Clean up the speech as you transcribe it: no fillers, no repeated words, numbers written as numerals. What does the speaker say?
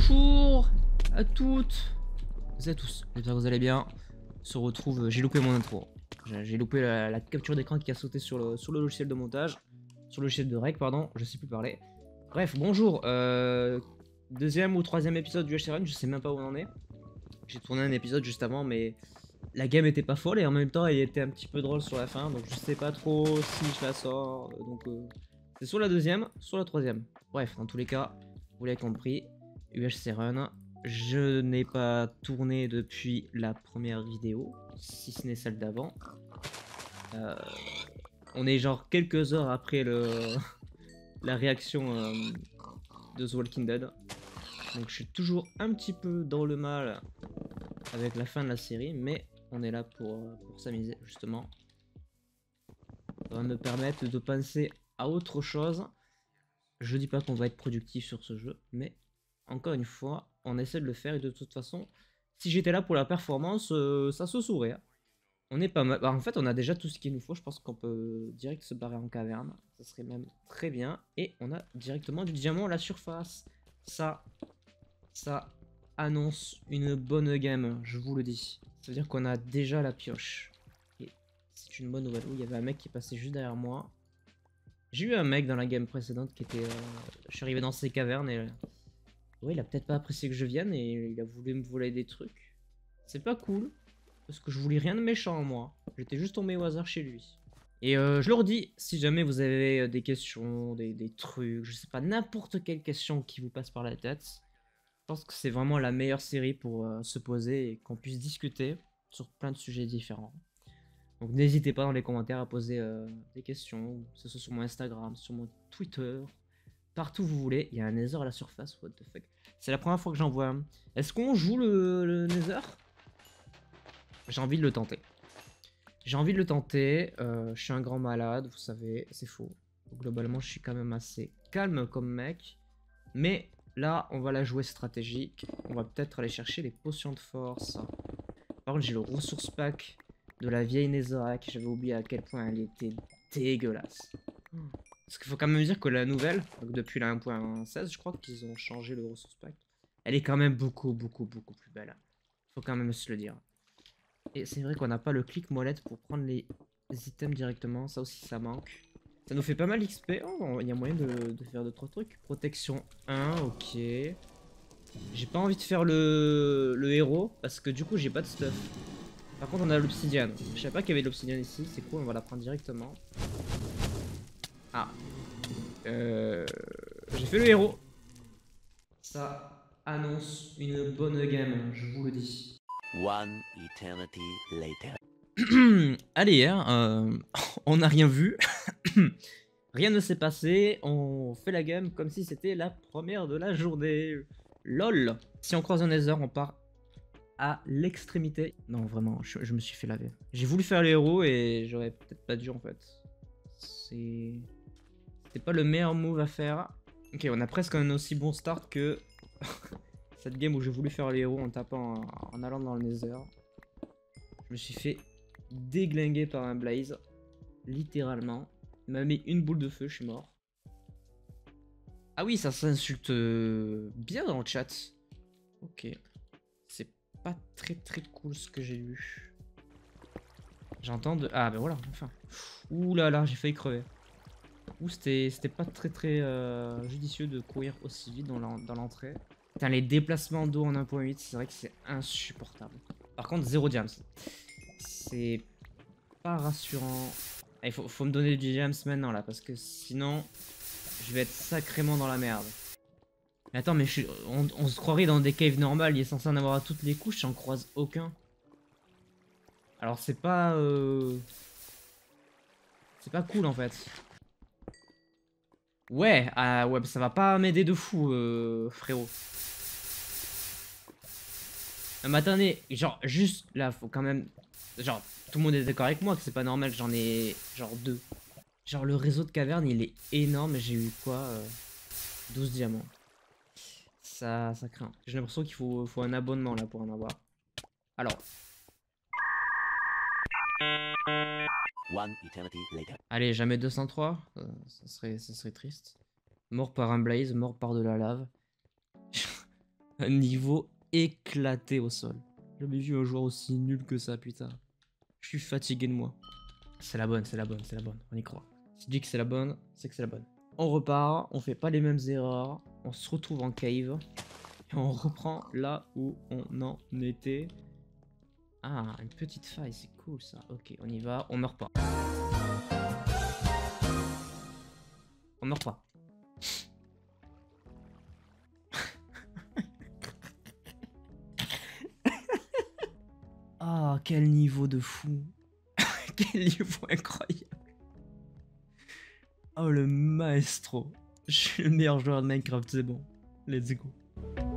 Bonjour à toutes et à tous, j'espère que vous allez bien. On se retrouve, j'ai loupé mon intro. J'ai loupé la capture d'écran qui a sauté sur le logiciel de montage. Sur le logiciel de rec, pardon, je sais plus parler. Bref, bonjour. Deuxième ou troisième épisode du HCRN, je sais même pas où on en est. J'ai tourné un épisode juste avant, mais la game était pas folle et en même temps elle était un petit peu drôle sur la fin, donc je sais pas trop si je la sors. C'est soit la deuxième, soit la troisième. Bref, dans tous les cas, vous l'avez compris, UHC Run. Je n'ai pas tourné depuis la première vidéo, si ce n'est celle d'avant. On est genre quelques heures après la réaction de The Walking Dead. Donc je suis toujours un petit peu dans le mal avec la fin de la série, mais on est là pour s'amuser justement. Ça va me permettre de penser à autre chose. Je dis pas qu'on va être productif sur ce jeu, mais encore une fois, on essaie de le faire et de toute façon, si j'étais là pour la performance, ça se saurait. On est pas mal. Bah, en fait, on a déjà tout ce qu'il nous faut. Je pense qu'on peut direct se barrer en caverne. Ça serait même très bien. Et on a directement du diamant à la surface. Ça annonce une bonne game, je vous le dis. Ça veut dire qu'on a déjà la pioche. Et c'est une bonne nouvelle. Oui, il y avait un mec qui passait juste derrière moi. J'ai eu un mec dans la game précédente qui était... je suis arrivé dans ces cavernes et... ouais, il a peut-être pas apprécié que je vienne et il a voulu me voler des trucs. C'est pas cool. Parce que je voulais rien de méchant en moi. J'étais juste tombé au hasard chez lui. Et je leur dis, si jamais vous avez des questions, des trucs, je sais pas, n'importe quelle question qui vous passe par la tête, je pense que c'est vraiment la meilleure série pour se poser et qu'on puisse discuter sur plein de sujets différents. Donc n'hésitez pas dans les commentaires à poser des questions, que ce soit sur mon Instagram, sur mon Twitter, partout où vous voulez. Il y a un Nether à la surface, what the fuck. C'est la première fois que j'en vois un. Est-ce qu'on joue le Nether? J'ai envie de le tenter. J'ai envie de le tenter. Je suis un grand malade, vous savez, c'est faux. Globalement, je suis quand même assez calme comme mec. Mais là, on va la jouer stratégique. On va peut-être aller chercher les potions de force. Par contre, j'ai le ressource pack de la vieille Netherrack. J'avais oublié à quel point elle était dégueulasse. Parce qu'il faut quand même dire que la nouvelle, donc depuis la 1.16, je crois qu'ils ont changé le ressource pack. Elle est quand même beaucoup plus belle. Faut quand même se le dire. Et c'est vrai qu'on n'a pas le clic molette pour prendre les items directement. Ça aussi, ça manque. Ça nous fait pas mal XP. Oh, il y a moyen de faire 2-3 trucs. Protection 1, ok. J'ai pas envie de faire le héros parce que du coup, j'ai pas de stuff. Par contre, on a l'obsidienne. Je savais pas qu'il y avait de l'obsidienne ici. C'est cool, on va la prendre directement. Ah. J'ai fait le héros. Ça annonce une bonne game, je vous le dis. One eternity later. Allez, hein, on n'a rien vu. Rien ne s'est passé. On fait la game comme si c'était la première de la journée. LOL. Si on croise un Nether, on part à l'extrémité. Non, vraiment, je me suis fait laver. J'ai voulu faire le héros et j'aurais peut-être pas dû en fait. C'était pas le meilleur move à faire. Ok, on a presque un aussi bon start que cette game où j'ai voulu faire le héros en tapant, en allant dans le Nether. Je me suis fait déglinguer par un blaze. Littéralement. Il m'a mis une boule de feu, je suis mort. Ah oui, ça s'insulte bien dans le chat. Ok. C'est pas très cool ce que j'ai eu. J'entends de... Ah ben voilà, enfin. Ouh là là, j'ai failli crever. Ouh, c'était pas très judicieux de courir aussi vite dans l'entrée. Putain, les déplacements d'eau en 1.8, c'est vrai que c'est insupportable. Par contre, 0 diams. C'est pas rassurant. Il faut me donner du diams maintenant là, parce que sinon, je vais être sacrément dans la merde. Mais attends, mais on se croirait dans des caves normales, il est censé en avoir à toutes les couches, j'en croise aucun. Alors c'est pas... c'est pas cool en fait. Ouais, ouais, ça va pas m'aider de fou, frérot. Mais attendez, genre, juste là, faut quand même... Genre, tout le monde est d'accord avec moi que c'est pas normal que j'en ai genre 2. Genre, le réseau de cavernes, il est énorme. J'ai eu quoi 12 diamants. Ça craint. J'ai l'impression qu'il faut un abonnement là pour en avoir. Alors. One eternity later. Allez, jamais 203. Ça serait triste. Mort par un blaze, mort par de la lave. Un niveau éclaté au sol. J'ai jamais vu un joueur aussi nul que ça, putain. Je suis fatigué de moi. C'est la bonne, c'est la bonne, c'est la bonne. On y croit. Si je dis que c'est la bonne, c'est que c'est la bonne. On repart, on fait pas les mêmes erreurs. On se retrouve en cave. Et on reprend là où on en était. Ah, une petite faille, c'est cool ça. Ok, on y va, on meurt pas. On meurt pas. Ah, quel niveau de fou. Quel niveau incroyable. Oh, le maestro. Je suis le meilleur joueur de Minecraft, c'est bon. Let's go.